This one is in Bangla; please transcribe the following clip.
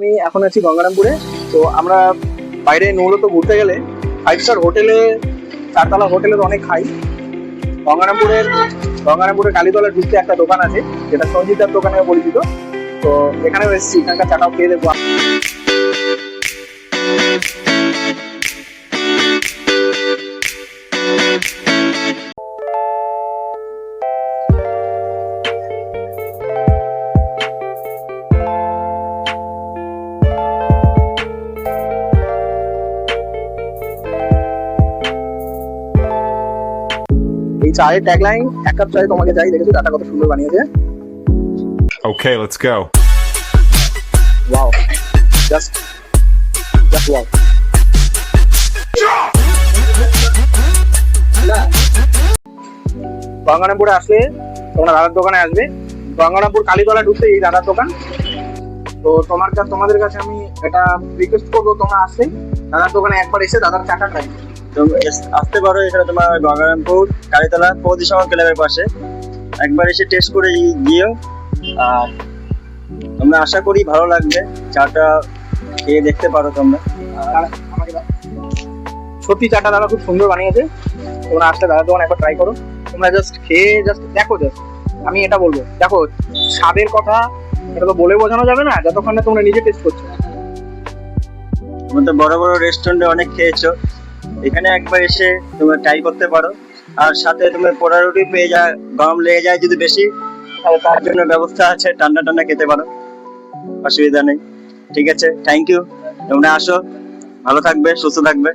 আমি এখন আছি গঙ্গারামপুরে। তো আমরা বাইরে মূলত ঘুরতে গেলে 5 স্টার হোটেলে, 4 তলা হোটেলে তো অনেক খাই। গঙ্গারামপুরের কালীতলা ঢুকতে একটা দোকান আছে যেটা সঞ্জিতার দোকানে পরিচিত। তো এখানেও এসেছি, এখানকার চাটাও খেয়ে দেখবো। এই চায়ের ট্যাগলাইন, 1 কাপ চাই তোমাকে চাই, দেখেছো চাটা কত সুন্দর বানিয়েছে। Okay, let's go. Wow, just wow. গঙ্গারামপুরে আসলে তোমরা দাদার দোকানে আসবে। গঙ্গারামপুর কালীতলা ঢুকতে এই দাদার দোকান। তো তোমাদের কাছে আমি এটা রিকোয়েস্ট করবো, তোমরা আসলে দাদার দোকানে একবার এসে দাদার চাটা খাই। আসতে পারো এখানে, তোমার গঙ্গারামপুর কালীতলা প্রতিসম ক্লাবের পাশে। একবার এসে টেস্ট করে গিয়েও, আর তোমরা আশা করি ভালো লাগবে। চাটা খেয়ে দেখতে পারো তোমরা। সত্যি চাটা দাদা খুব সুন্দর বানিয়েছে। তোমরা আসলে দাদার দোকান একবার ট্রাই করো। তোমরা জাস্ট খেয়ে দেখো। আমি এটা বলবো, দেখো স্বাদের কথা এটা তো বলে বোঝানো যাবে না যতক্ষণ না তোমরা নিজে টেস্ট করছো। তোমরা তো বড় বড় রেস্টুরেন্টে অনেক খেয়েছো, এখানে একবার এসে তোমরা ট্রাই করতে পারো। আর সাথে তুমি পোড়া রুটি পেয়ে যায়, গরম লেগে যায় যদি বেশি, তাহলে তার জন্য ব্যবস্থা আছে, ঠান্ডা ঠান্ডা খেতে পারো, অসুবিধা নেই। ঠিক আছে, থ্যাংক ইউ। তোমরা আসো, ভালো থাকবে, সুস্থ থাকবে।